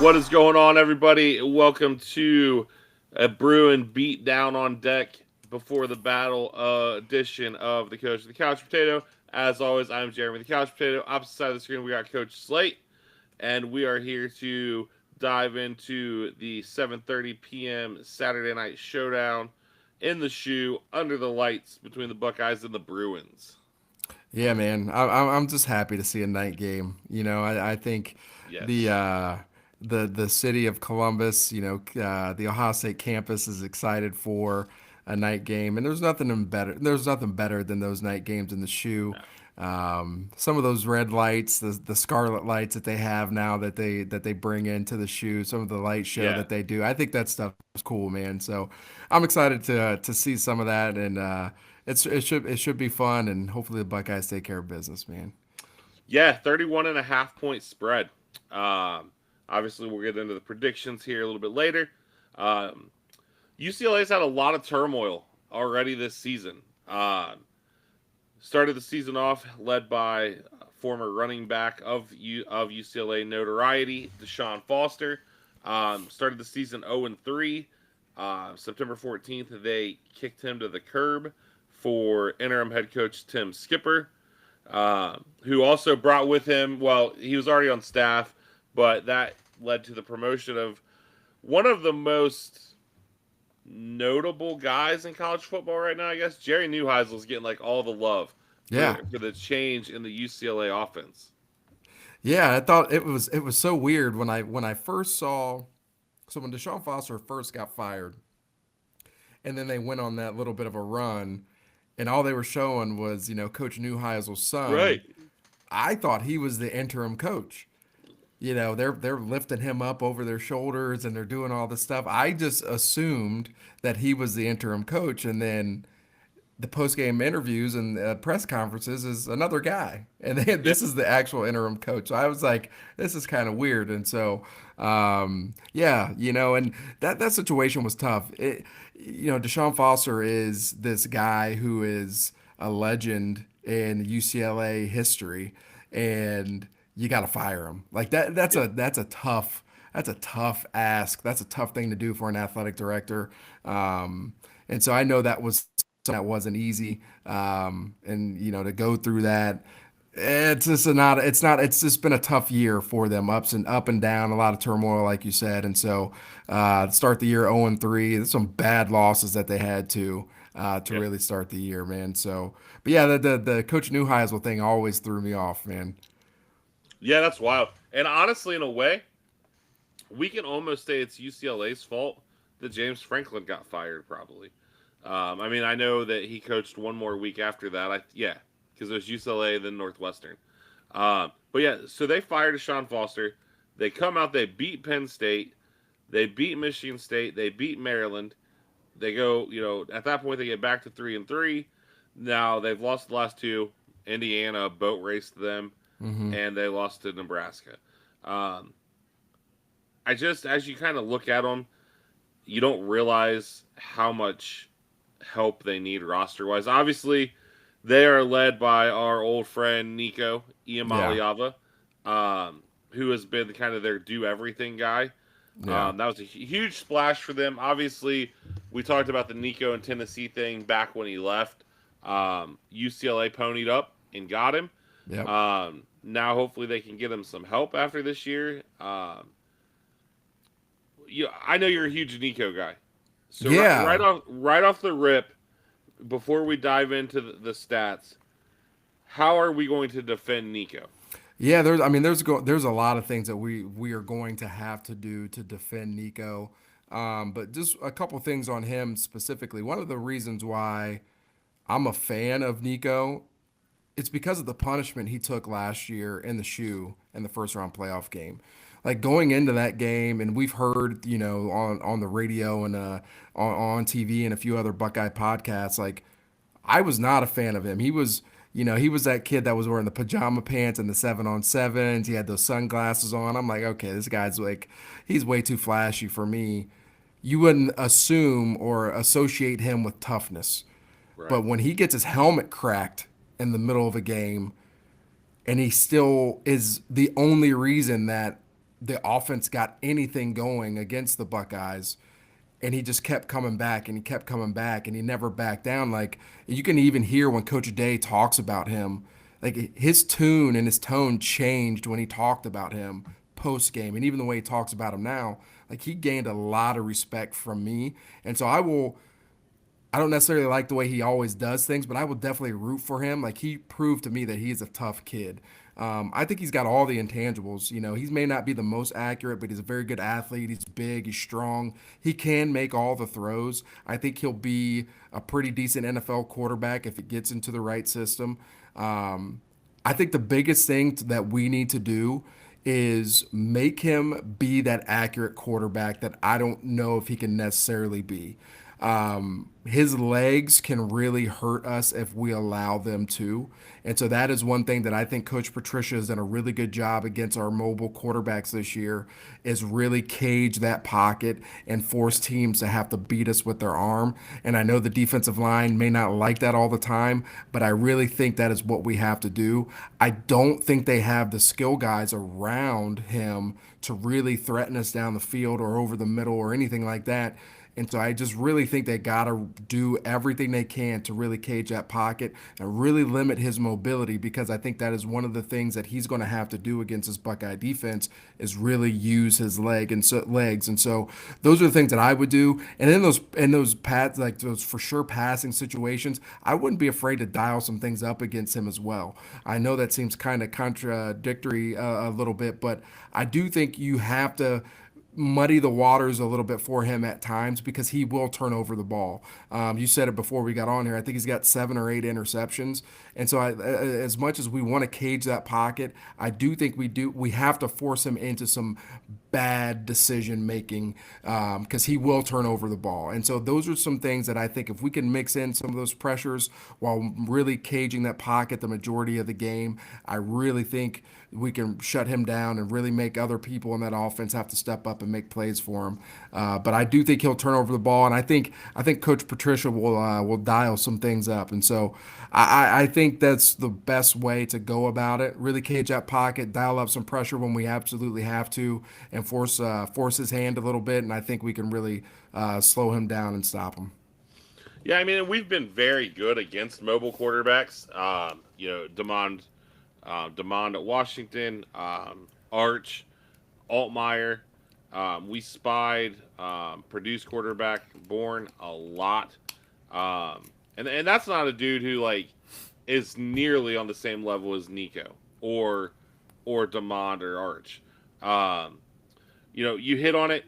What is going on, everybody? Welcome to a Bruin beat down on deck before the battle edition of the Coach of the Couch Potato. As always, I'm Jeremy the Couch Potato. Opposite side of the screen, we got Coach Slate, and we are here to dive into the 7:30 p.m. Saturday night showdown in the shoe under the lights between the Buckeyes and the Bruins. Yeah, man. I'm just happy to see a night game. I think the Yes. uh, the city of Columbus, the Ohio State campus is excited for a night game, and There's nothing better than those night games in the shoe. No. Some of those red lights, the scarlet lights that they have now that they bring into the shoe, some of the light show Yeah. that they do. I think that stuff's cool, man. So I'm excited to see some of that and. It should be fun, and hopefully the Buckeyes take care of business, man. Yeah, 31 and a half point spread. Um, Obviously, we'll get into the predictions here a little bit later. Um, UCLA's had a lot of turmoil already this season. Started the season off led by former running back of UCLA notoriety, Deshaun Foster. Started the season 0-3. September 14th, they kicked him to the curb for interim head coach Tim Skipper, who also brought with him, well, he was already on staff, but that led to the promotion of one of the most notable guys in college football right now, I guess. Jerry Neuheisel's getting like all the love Yeah, for the change in the UCLA offense. yeah. I thought it was so weird when I first saw. So when Deshaun Foster first got fired, and then they went on that little bit of a run, and all they were showing was Coach Neuheisel's son. Right. I thought he was the interim coach. They're lifting him up over their shoulders and they're doing all this stuff. I just assumed that he was the interim coach, and then the post game interviews and press conferences is another guy, and then Yep. this is the actual interim coach. So I was like, this is kind of weird, and so yeah, and that situation was tough. Deshaun Foster is this guy who is a legend in UCLA history, and you got to fire him like that. Yep. That's a tough ask. That's a tough thing to do for an athletic director. And so I know that wasn't easy. And to go through that, it's just been a tough year for them, up and down, a lot of turmoil, like you said. And so start the year 0-3. There's some bad losses that they had to Yep. really start the year, man. So, but yeah, the Coach Neuheisel thing always threw me off, man. Yeah, that's wild. And honestly, in a way, we can almost say it's UCLA's fault that James Franklin got fired, probably. I mean, I know that he coached one more week after that. Yeah, because it was UCLA then Northwestern. But yeah, so they fired Deshaun Foster. They come out, they beat Penn State, they beat Michigan State, they beat Maryland. They go, at that point they get back to 3-3. Now they've lost the last two. Indiana boat raced them, Hmm. and they lost to Nebraska. Um, I just, as you kind of look at them, you don't realize how much help they need roster wise. Obviously, they are led by our old friend Nico Yeah, Iamaleava, who has been kind of their do everything guy. yeah, That was a huge splash for them. Obviously, we talked about the Nico and Tennessee thing back when he left. UCLA ponied up and got him. yep, Now, hopefully, they can get him some help after this year. I know you're a huge Nico guy, so yeah. right off the rip, before we dive into the stats, how are we going to defend Nico? Yeah, there's a lot of things that we are going to have to do to defend Nico. But just a couple things on him specifically. One of the reasons why I'm a fan of Nico, it's because of the punishment he took last year in the shoe in the first round playoff game. Like going into that game, and we've heard, on the radio and on TV and a few other Buckeye podcasts, like I was not a fan of him. He was that kid that was wearing the pajama pants and the 7-on-7s. He had those sunglasses on. I'm like, okay, this guy's like, he's way too flashy for me. You wouldn't assume or associate him with toughness. Right. But when he gets his helmet cracked in the middle of a game, and he still is the only reason that the offense got anything going against the Buckeyes, and he just kept coming back and he kept coming back and he never backed down. Like you can even hear when Coach Day talks about him, like his tune and his tone changed when he talked about him post game, and even the way he talks about him now, like he gained a lot of respect from me, and so I don't necessarily like the way he always does things, but I will definitely root for him. Like he proved to me that he's a tough kid. I think he's got all the intangibles. You know, he may not be the most accurate, but he's a very good athlete. He's big, he's strong. He can make all the throws. I think he'll be a pretty decent NFL quarterback if it gets into the right system. I think the biggest thing that we need to do is make him be that accurate quarterback that I don't know if he can necessarily be. His legs can really hurt us if we allow them to. And so that is one thing that I think Coach Patricia has done a really good job against our mobile quarterbacks this year is really cage that pocket and force teams to have to beat us with their arm. And I know the defensive line may not like that all the time, but I really think that is what we have to do. I don't think they have the skill guys around him to really threaten us down the field or over the middle or anything like that. And so I just really think they got to do everything they can to really cage that pocket and really limit his mobility, because I think that is one of the things that he's going to have to do against this Buckeye defense is really use his legs. And so those are the things that I would do. And in those pads, like those for sure passing situations, I wouldn't be afraid to dial some things up against him as well. I know that seems kind of contradictory a little bit, but I do think you have to muddy the waters a little bit for him at times because he will turn over the ball. You said it before we got on here. I think he's got 7 or 8 interceptions, and so as much as we want to cage that pocket, I do think we have to force him into some bad decision making because he will turn over the ball. And so those are some things that I think if we can mix in some of those pressures while really caging that pocket the majority of the game, I really think we can shut him down and really make other people in that offense have to step up and make plays for him. But I do think he'll turn over the ball, and I think Coach Patricia will dial some things up, and so I think that's the best way to go about it. Really cage that pocket, dial up some pressure when we absolutely have to, and force his hand a little bit, and I think we can really slow him down and stop him. Yeah, I mean, we've been very good against mobile quarterbacks. Demond at Washington, Arch, Altmaier. We spied Purdue's quarterback Bourne a lot, and that's not a dude who like is nearly on the same level as Nico or Demond or Arch. You hit on it.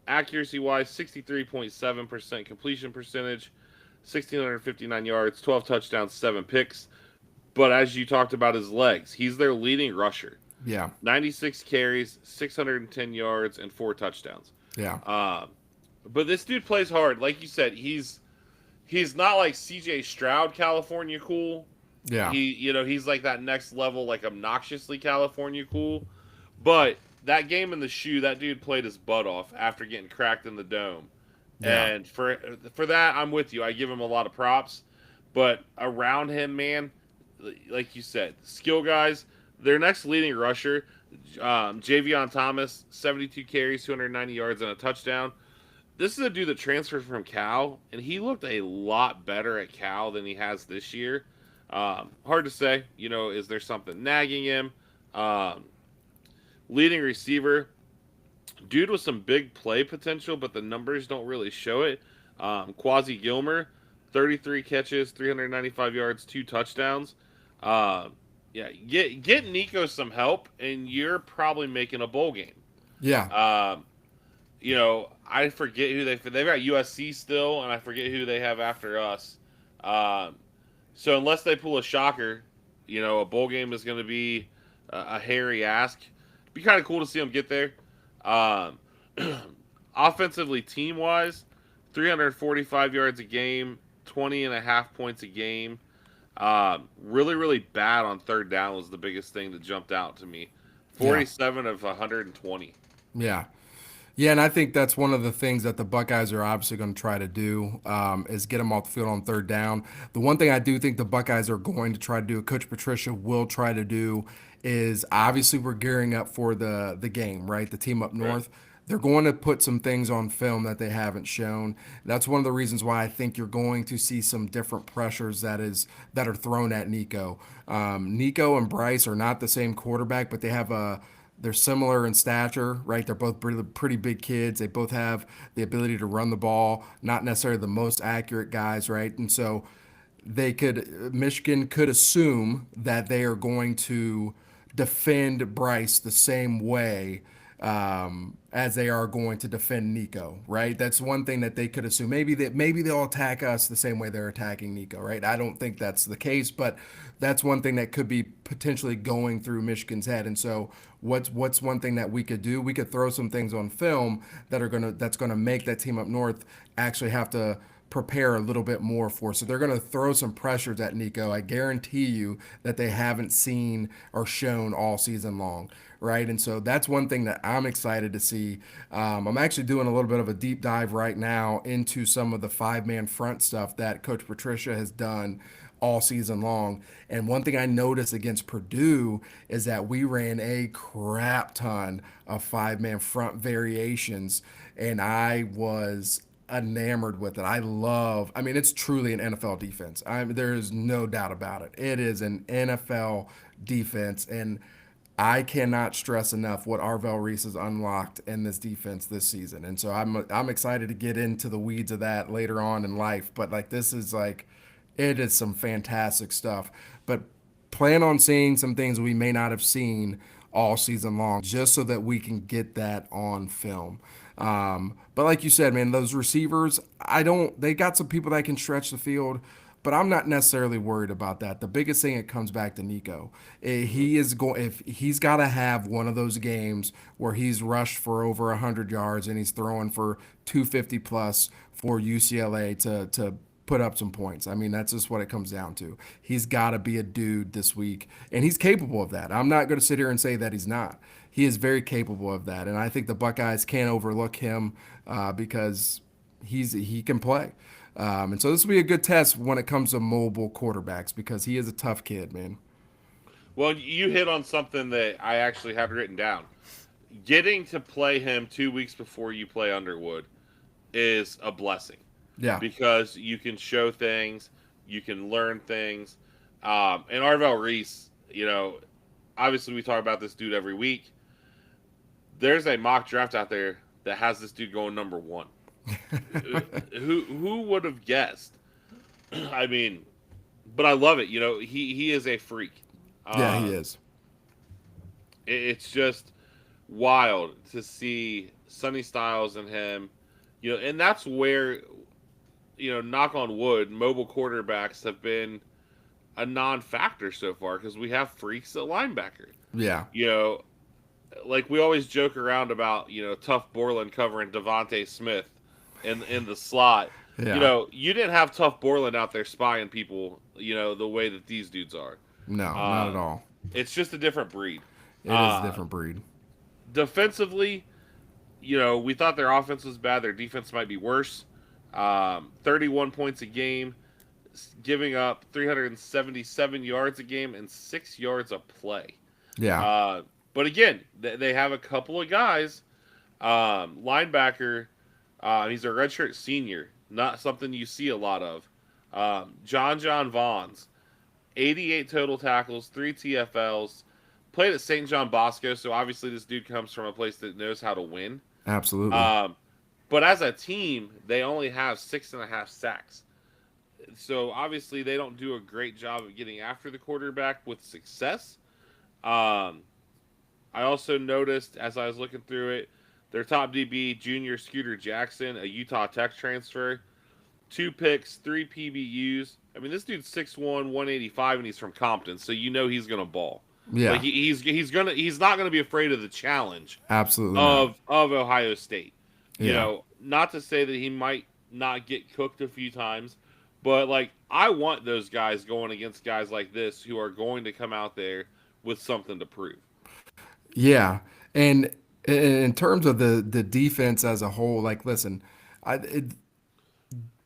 Accuracy wise, 63.7% completion percentage, 1,659 yards, 12 touchdowns, 7 picks. But as you talked about his legs, he's their leading rusher. Yeah, 96 carries, 610 yards, and 4 touchdowns. yeah, But this dude plays hard. Like you said, he's not like CJ Stroud California cool. yeah, He's like that next level, like obnoxiously California cool. But that game in the shoe, that dude played his butt off after getting cracked in the dome. yeah, And for that, I'm with you. I give him a lot of props. But around him, man, like you said, skill guys. Their next leading rusher, Javion Thomas, 72 carries, 290 yards, and a touchdown. This is a dude that transferred from Cal, and he looked a lot better at Cal than he has this year. Hard to say, is there something nagging him? Leading receiver, dude with some big play potential, but the numbers don't really show it. Quasi Gilmer, 33 catches, 395 yards, 2 touchdowns. Yeah, get Nico some help, and you're probably making a bowl game. yeah. I forget who they've got USC still, and I forget who they have after us. So unless they pull a shocker, a bowl game is going to be a hairy ask. It'd be kind of cool to see them get there. Offensively, team wise, 345 yards a game, 20.5 points a game. Really, really bad on third down was the biggest thing that jumped out to me. 47 of 120. Yeah. Yeah, and I think that's one of the things that the Buckeyes are obviously going to try to do is get them off the field on third down. The one thing I do think the Buckeyes are going to try to do, Coach Patricia will try to do, is obviously we're gearing up for the game, right? The team up Right. north. They're going to put some things on film that they haven't shown. That's one of the reasons why I think you're going to see some different pressures that are thrown at Nico. Nico and Bryce are not the same quarterback, but they're similar in stature, right? They're both pretty big kids. They both have the ability to run the ball, not necessarily the most accurate guys, right? And so Michigan could assume that they are going to defend Bryce the same way as they are going to defend Nico, right? That's one thing that they could assume. Maybe they'll attack us the same way they're attacking Nico, right? I don't think that's the case, but that's one thing that could be potentially going through Michigan's head. And so, what's one thing that we could do? We could throw some things on film that's gonna make that team up north actually have to prepare a little bit more for. So they're going to throw some pressures at Nico. I guarantee you that they haven't seen or shown all season long, right? And so that's one thing that I'm excited to see. I'm actually doing a little bit of a deep dive right now into some of the five-man front stuff that Coach Patricia has done all season long. And one thing I noticed against Purdue is that we ran a crap ton of five-man front variations, and I was enamored with it. I mean, it's truly an NFL defense. There is no doubt about it. It is an NFL defense, and I cannot stress enough what Arvell Reese has unlocked in this defense this season. And so I'm excited to get into the weeds of that later on in life. But like this is like it is some fantastic stuff. But plan on seeing some things we may not have seen all season long, just so that we can get that on film. But like you said, man, those receivers, they got some people that can stretch the field, but I'm not necessarily worried about that. The biggest thing, it comes back to Nico. If he's got to have one of those games where he's rushed for over 100 yards and he's throwing for 250 plus for UCLA to put up some points. I mean, that's just what it comes down to. He's got to be a dude this week, and he's capable of that. I'm not going to sit here and say that he's not. He is very capable of that, and I think the Buckeyes can't overlook him because he can play. And so this will be a good test when it comes to mobile quarterbacks because he is a tough kid, man. Well, you hit on something that I actually have written down. Getting to play him 2 weeks before you play Underwood is a blessing Yeah, because you can show things, you can learn things. And Arvell Reese, obviously we talk about this dude every week. There's a mock draft out there that has this dude going number one. Who would have guessed? I mean, but I love it. He is a freak. yeah, he Uh, is. it's just wild to see Sonny Styles and him. And that's where knock on wood, mobile quarterbacks have been a non-factor so far because we have freaks at linebacker. Yeah, You know, like we always joke around about Tough Borland covering Devontae Smith in the slot. yeah. You didn't have Tough Borland out there spying people. The way that these dudes are. No, not at Uh, all. it's just a different breed. It is a Uh, different breed. defensively, we thought their offense was bad. Their defense might be worse. 31 points a game, giving up 377 yards a game and 6 yards a play. Yeah, But again, they have a couple of guys. Linebacker, he's a redshirt senior, not something you see a lot of. John Vaughns, 88 total tackles, 3 TFLs, played at St. John Bosco, so obviously this dude comes from a place that knows how to win. absolutely. Um, but as a team, they only have 6.5 sacks. So obviously they don't do a great job of getting after the quarterback with success. Um, I also noticed as I was looking through it, their top DB, junior Scooter Jackson, a Utah Tech transfer, 2 picks, 3 PBUs. I mean, this dude's 6'1", 185, and he's from Compton, so he's gonna ball. Like Yeah, he's not gonna be afraid of the challenge absolutely not. of Ohio State. Yeah. Not to say that he might not get cooked a few times, but like I want those guys going against guys like this who are going to come out there with something to prove. Yeah. And In terms of the defense as a whole, like listen,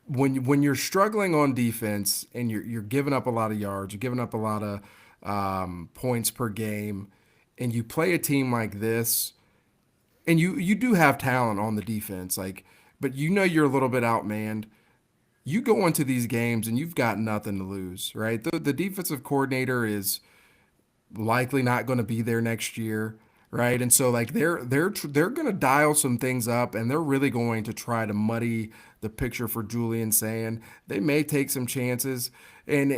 when you're struggling on defense and you're giving up a lot of yards, you're giving up a lot of points per game, and you play a team like this, and you do have talent on the defense, like, but you know you're a little bit outmanned. You go into these games and you've got nothing to lose, right? The defensive coordinator is likely not going to be there next year, right? And so like they're going to dial some things up, and they're really going to try to muddy the picture for Julian saying they may take some chances, and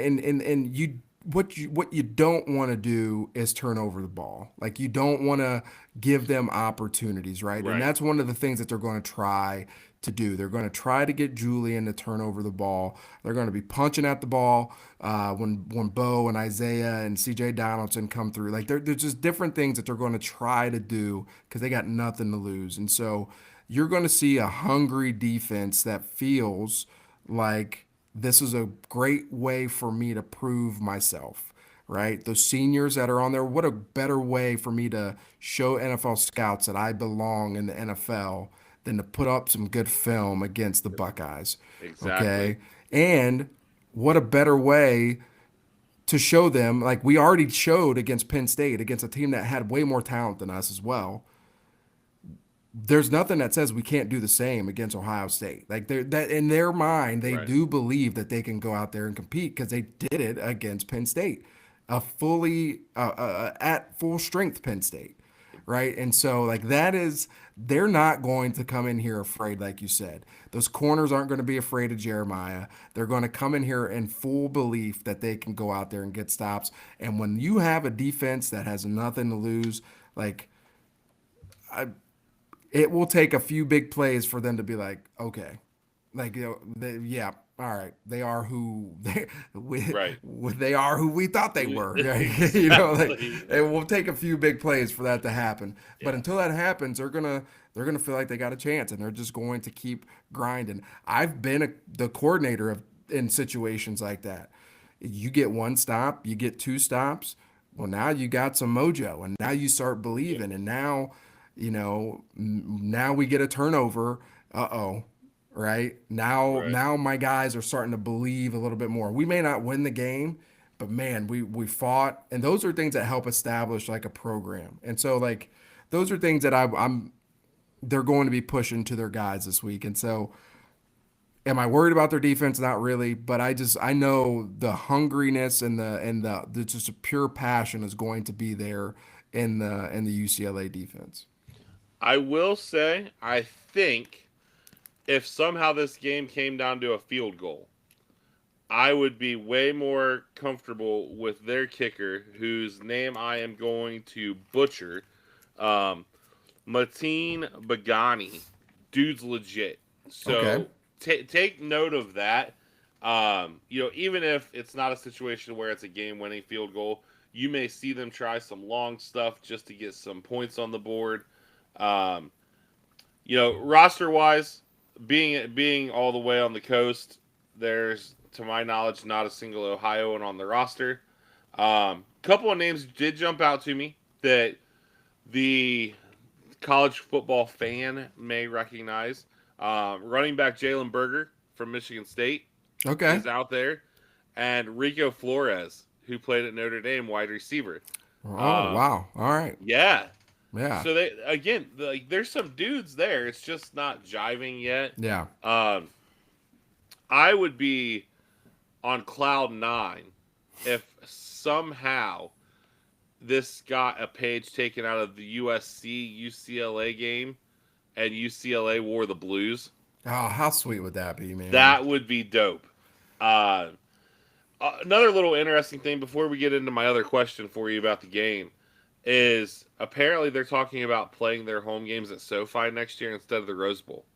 you what you don't want to do is turn over the ball. Like you don't want to give them opportunities, right? And Right. that's one of the things that they're going to try to do. They're going to try to get Julian to turn over the ball. They're going to be punching at the ball when Bo and Isaiah and C.J. Donaldson come through. Like there's just different things that they're going to try to do because they got nothing to lose. And so you're going to see a hungry defense that feels like this is a great way for me to prove myself, right? Those seniors that are on there, what a better way for me to show NFL scouts that I belong in the NFL than to put up some good film against the Buckeyes, Exactly. okay? And what a better way to show them, like we already showed against Penn State, against a team that had way more talent than us as well. There's nothing that says we can't do the same against Ohio State. Like they that in their mind, they Right. do believe that they can go out there and compete because they did it against Penn State, a fully at full strength Penn State, right? And so like that is they're not going to come in here afraid, like you said. Those corners aren't going to be afraid of Jeremiah. They're going to come in here in full belief that they can go out there and get stops. And when you have a defense that has nothing to lose, like it will take a few big plays for them to be like, okay, like yeah, all right, they are who Right. they are who we thought they were. Right? Like Exactly. it will take a few big plays for that to happen. But Yeah. until that happens, they're gonna feel like they got a chance, and they're just going to keep grinding. I've been the coordinator of in situations like that. You get one stop, you get two stops. Well, now you got some mojo, and now you start Yeah. believing, and now now we get a turnover. Uh-oh. Right? Right. Now my guys are starting to believe a little bit more. We may not win the game, but man, we fought, and those are things that help establish like a program. And so like those are things that I'm they're going to be pushing to their guys this week. And so am I worried about their defense? Not really, but I know the hungriness and the just a pure passion is going to be there in the UCLA defense. I will say, I think if somehow this game came down to a field goal, I would be way more comfortable with their kicker, whose name I am going to butcher. Um, Mateen Bagani. Dude's legit. Okay. So take note of that. Even if it's not a situation where it's a game winning field goal, you may see them try some long stuff just to get some points on the board. Um, roster wise, being all the way on the coast, there's to my knowledge not a single Ohioan on the roster. Couple of names did jump out to me that the college football fan may recognize. Running back Jalen Berger from Michigan State Okay. is out there, and Rico Flores, who played at Notre Dame, wide receiver. Oh, Um, wow. All right. yeah. Yeah. So they again, like, there's some dudes there. It's just not jiving yet. Yeah. Um, I would be on cloud nine if somehow this got a page taken out of the USC UCLA game and UCLA wore the blues. Oh, how sweet would that be, man? That would be dope. Uh, Another little interesting thing before we get into my other question for you about the game is apparently they're talking about playing their home games at SoFi next year instead of the Rose Bowl.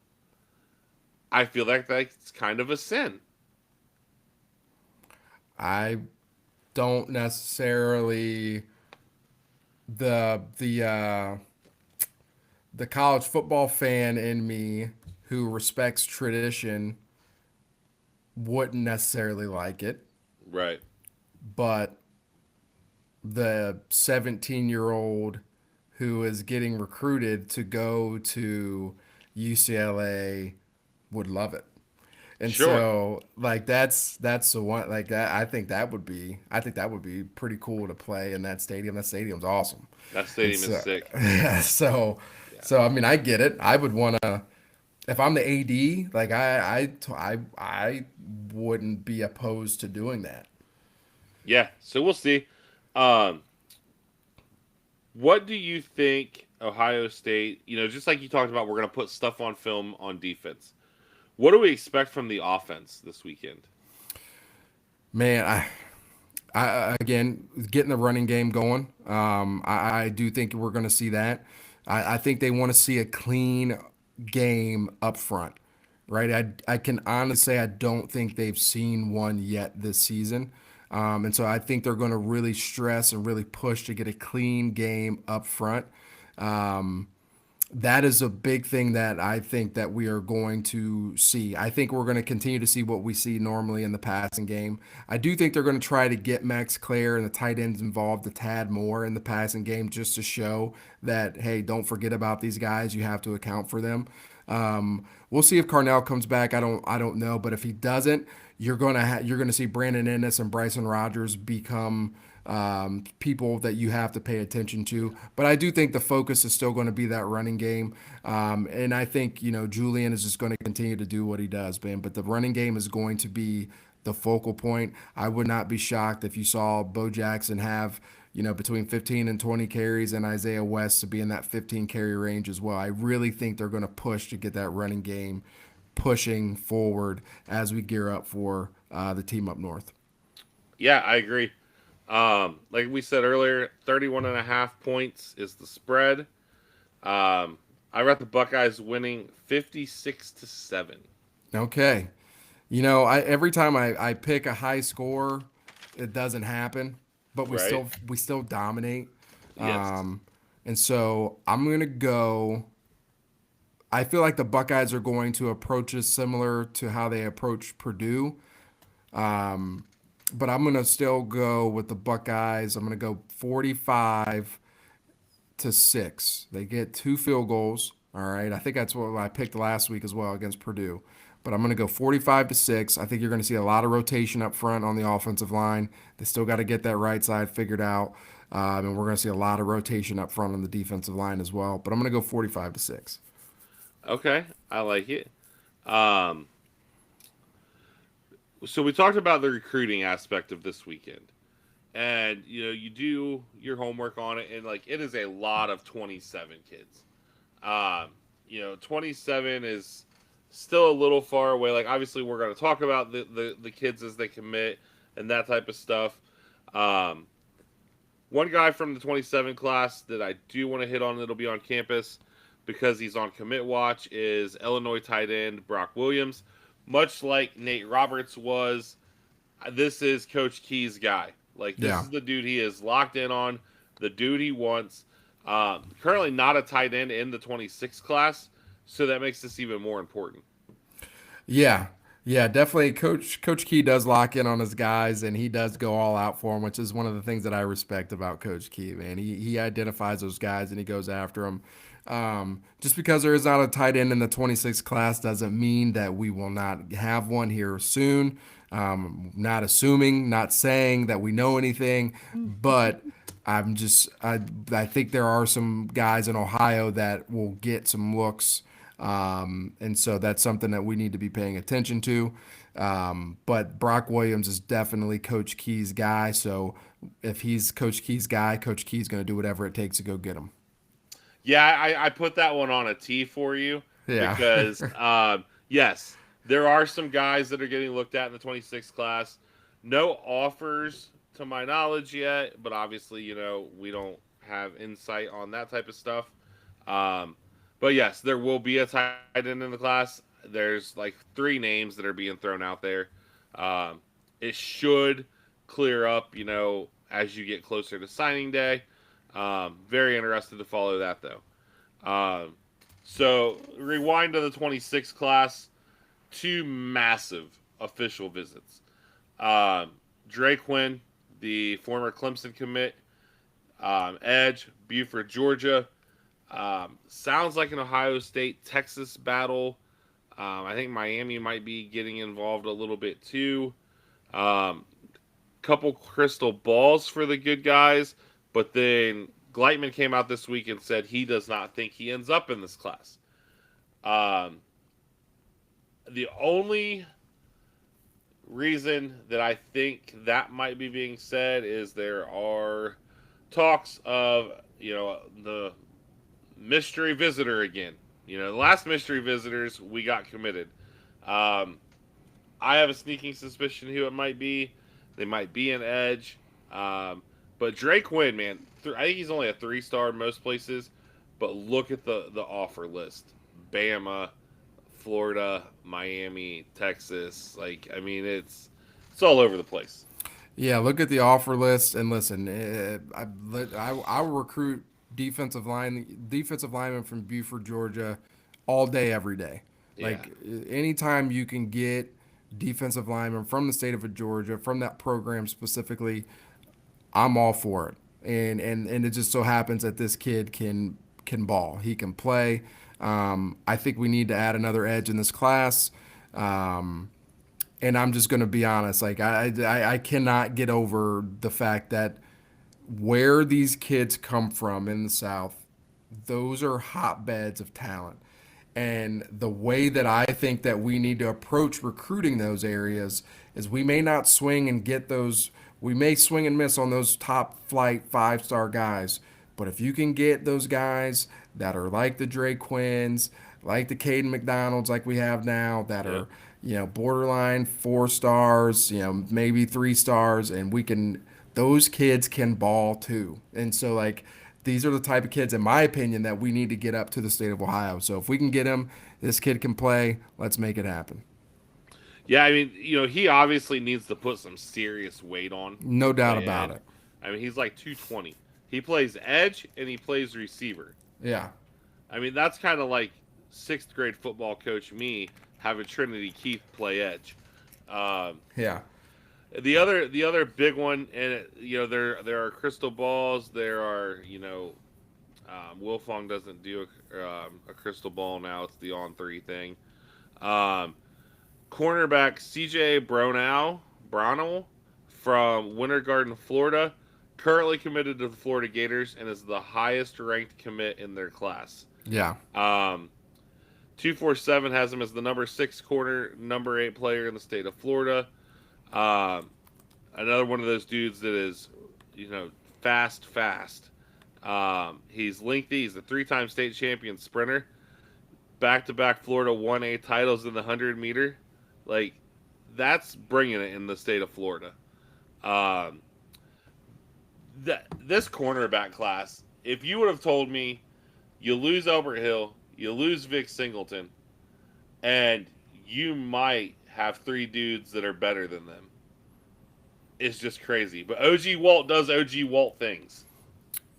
I feel like that's kind of a sin. I don't necessarily the college football fan in me who respects tradition wouldn't necessarily like it, Right. but the 17-year-old who is getting recruited to go to UCLA would love it. And Sure. so like that's the one like that I think that would be pretty cool to play in that stadium. That stadium's awesome. That And stadium is so sick. so Yeah. so I mean I get it. I would want to if I'm the AD, like I wouldn't be opposed to doing that. Yeah. So we'll see. Um, what do you think Ohio State, just like you talked about, we're going to put stuff on film on defense. What do we expect from the offense this weekend? Man, I again getting the running game going. I do think we're going to see that. I think they want to see a clean game up front, right? I can honestly say I don't think they've seen one yet this season, and so I think they're going to really stress and really push to get a clean game up front. Um, that is a big thing that I think that we are going to see. I think we're going to continue to see what we see normally in the passing game. I do think they're going to try to get Max Clare and the tight ends involved a tad more in the passing game just to show that, hey, don't forget about these guys. You have to account for them. We'll see if Carnell comes back. I don't know, but if he doesn't, you're gonna see Brandon Ennis and Bryson Rogers become people that you have to pay attention to. But I do think the focus is still going to be that running game. And I think, Julian is just going to continue to do what he does, man. But the running game is going to be the focal point. I would not be shocked if you saw Bo Jackson have, between 15 and 20 carries and Isaiah West to be in that 15 carry range as well. I really think they're going to push to get that running game pushing forward as we gear up for the team up north. Yeah, I agree. Like we said earlier, 31.5 points is the spread. I got the Buckeyes winning 56-7. Okay. Every time I pick a high score, it doesn't happen, but we Right? still dominate. Yes. And so I'm gonna go. I feel like the Buckeyes are going to approach us similar to how they approach Purdue. But I'm gonna still go with the Buckeyes. I'm gonna go 45-6. They get 2 field goals. All right. I think that's what I picked last week as well against Purdue. But I'm going to go 45-6. I think you're going to see a lot of rotation up front on the offensive line. They still got to get that right side figured out. And we're going to see a lot of rotation up front on the defensive line as well. But I'm going to go 45-6. Okay, I like it. Um, so we talked about the recruiting aspect of this weekend, and you do your homework on it, and like it is a lot of 27 kids. 27 is still a little far away. Like obviously, we're going to talk about the kids as they commit and that type of stuff. Um, One guy from the 27 class that I do want to hit on that'll be on campus because he's on commit watch is Illinois tight end Brock Williams. Much like Nate Roberts was, this is Coach Key's guy. Like, this Yeah. is the dude he is locked in on, the dude he wants. Currently not a tight end in the 26 class, so that makes this even more important. Yeah. Yeah, definitely. Coach Key does lock in on his guys, and he does go all out for them, which is one of the things that I respect about Coach Key. Man, he identifies those guys and he goes after them. Just because there is not a tight end in the 26 class doesn't mean that we will not have one here soon. Not assuming, not saying that we know anything, but I think there are some guys in Ohio that will get some looks. And so that's something that we need to be paying attention to. But Brock Williams is definitely Coach Key's guy. So if he's Coach Key's guy, Coach Key's going to do whatever it takes to go get him. Yeah, I put that one on a T for you Yeah. because, yes, there are some guys that are getting looked at in the 26 class. No offers to my knowledge yet, but obviously, we don't have insight on that type of stuff. Um, but yes, there will be a tight end in the class. There's like 3 names that are being thrown out there. It should clear up, as you get closer to signing day. Very interested to follow that though. So rewind to the 26 class, 2 massive official visits. Dre Quinn, the former Clemson commit, Edge, Buford, Georgia. Sounds like an Ohio State Texas battle. I think Miami might be getting involved a little bit too. Um, Couple crystal balls for the good guys, but then Gleitman came out this week and said he does not think he ends up in this class. Um, the only reason that I think that might be being said is there are talks of, the mystery visitor again. The last mystery visitors, we got committed. Um, I have a sneaking suspicion who it might be. They might be an edge. But Drake Quinn, man, I think he's only a 3-star most places. But look at the offer list: Bama, Florida, Miami, Texas. It's all over the place. Yeah, look at the offer list and listen. I will recruit defensive linemen from Buford, Georgia, all day, every day. Yeah, Like anytime you can get defensive linemen from the state of Georgia, from that program specifically, I'm all for it. And it just so happens that this kid can ball. He can play. I think we need to add another edge in this class. Um, and I'm just going to be honest. Like I cannot get over the fact that where these kids come from in the South, those are hotbeds of talent. And the way that I think that we need to approach recruiting those areas is we may not swing and get those, we may swing and miss on those top flight 5-star guys. But if you can get those guys that are like the Drake Quinns, like the Caden McDonalds, like we have now, that yeah, are, borderline 4 stars, maybe 3 stars, and those kids can ball too. And so, like, these are the type of kids, in my opinion, that we need to get up to the state of Ohio. So if we can get him, this kid can play. Let's make it happen. yeah. I mean, he obviously needs to put some serious weight on No to doubt play about edge. it. I mean, he's like 220. He plays edge and he plays receiver. Yeah. I mean, that's kind of like sixth grade football coach me having Trinity Keith play edge. Um, Yeah. the other big one, and there are crystal balls. There are Wilfong doesn't do a crystal ball now. It's the on three thing. Um, Cornerback C.J. Brownell from Winter Garden, Florida, currently committed to the Florida Gators and is the highest ranked commit in their class. Yeah. 247 has him as the number 6 corner, number 8 player in the state of Florida. Um, Another one of those dudes that is, fast. He's lengthy. He's a 3-time state champion sprinter. Back-to-back Florida 1A titles in the 100-meter. Like, that's bringing it in the state of Florida. Um, this cornerback class, if you would have told me you lose Albert Hill, you lose Vic Singleton, and you might have 3 dudes that are better than them, it's just crazy. But OG Walt does OG Walt things.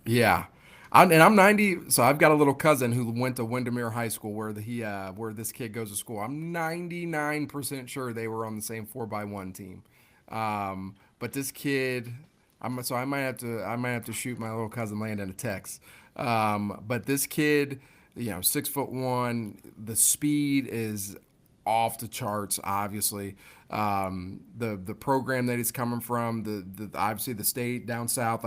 Yeah. I'm 90, so I've got a little cousin who went to Windermere High School where this kid goes to school. I'm 99% sure they were on the same 4x1 team. But this kid, I might have to shoot my little cousin Landon a text. But this kid, 6'1", the speed is off the charts. Obviously, the program that he's coming from, the obviously the state down south,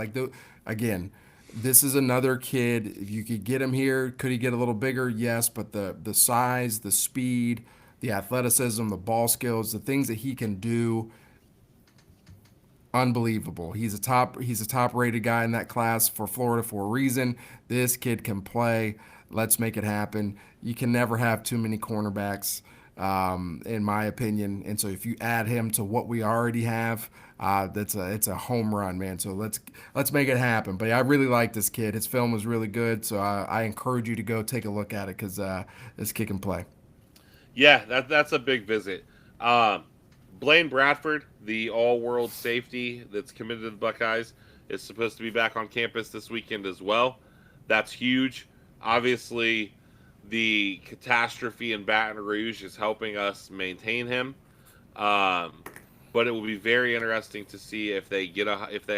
again. This is another kid. If you could get him here, could he get a little bigger? Yes, but the size, the speed, the athleticism, the ball skills, the things that he can do, unbelievable. He's a top rated guy in that class for Florida for a reason. This kid can play. Let's make it happen. You can never have too many cornerbacks, in my opinion. And so if you add him to what we already have, it's a home run, man. So let's make it happen. But I really like this kid. His film was really good, so I encourage you to go take a look at it because this kid can play. Yeah, that's a big visit. Um, Blaine Bradford, the all-world safety that's committed to the Buckeyes, is supposed to be back on campus this weekend as well. That's huge. Obviously, the catastrophe in Baton Rouge is helping us maintain him. Um, but it will be very interesting to see if they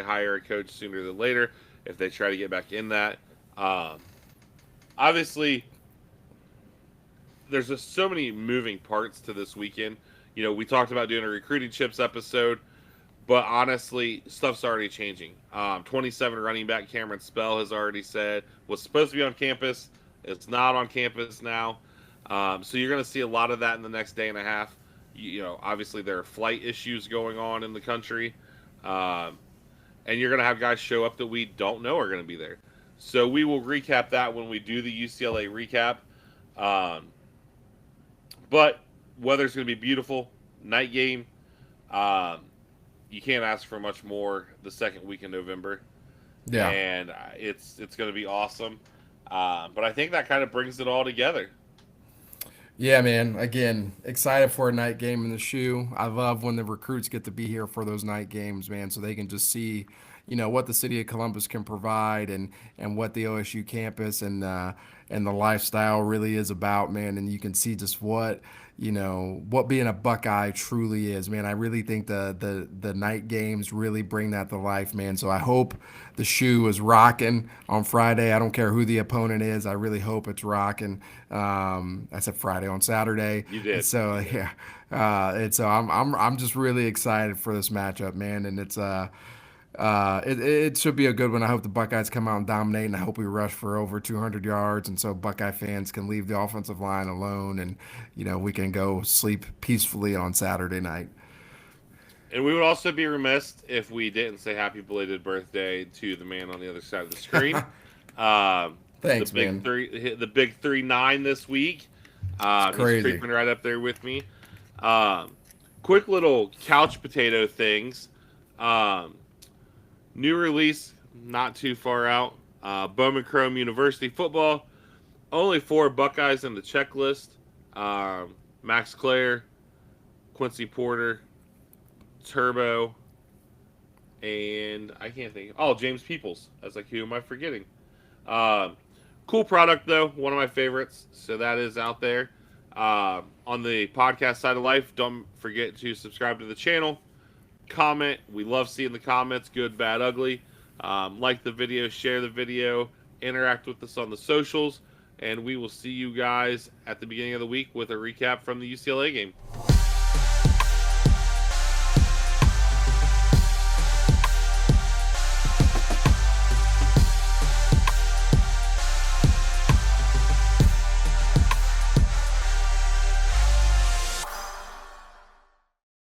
hire a coach sooner than later. if they try to get back in that. Obviously, there's just so many moving parts to this weekend. We talked about doing a recruiting chips episode, but honestly, stuff's already changing. 27 running back Cameron Spell has already said was supposed to be on campus. It's not on campus now. So you're going to see a lot of that in the next day and a half. Obviously there are flight issues going on in the country. And you're going to have guys show up that we don't know are going to be there. So we will recap that when we do the UCLA recap. But weather's going to be beautiful. Night game. You can't ask for much more the second week in November. Yeah. And it's going to be awesome. But I think that kind of brings it all together. Yeah, man. Again, excited for a night game in the shoe. I love when the recruits get to be here for those night games, man, so they can just see, what the city of Columbus can provide and what the OSU campus and the lifestyle really is about, man. And you can see just what being a Buckeye truly is, man. I really think the night games really bring that to life, man. So I hope the shoe is rocking on Friday. I don't care who the opponent is. I really hope it's rocking. I said Friday, on Saturday. You did. And so yeah, and so I'm just really excited for this matchup, man. And it should be a good one. I hope the Buckeyes come out and dominate, and I hope we rush for over 200 yards, and so Buckeye fans can leave the offensive line alone, and we can go sleep peacefully on Saturday night. And we would also be remiss if we didn't say happy belated birthday to the man on the other side of the screen. Thanks, the big man. The big 3-9 this week. He's crazy. creeping right up there with me. Quick little couch potato things. New release, not too far out. Bowman Chrome University football. Only 4 Buckeyes in the checklist. Max Clare, Quincy Porter, Turbo, and I can't think. Oh, James Peoples. I was like, who am I forgetting? Cool product, though. One of my favorites. So that is out there. On the podcast side of life, don't forget to subscribe to the channel. Comment. We love seeing the comments, good, bad, ugly. Like the video, share the video, interact with us on the socials, and we will see you guys at the beginning of the week with a recap from the UCLA game.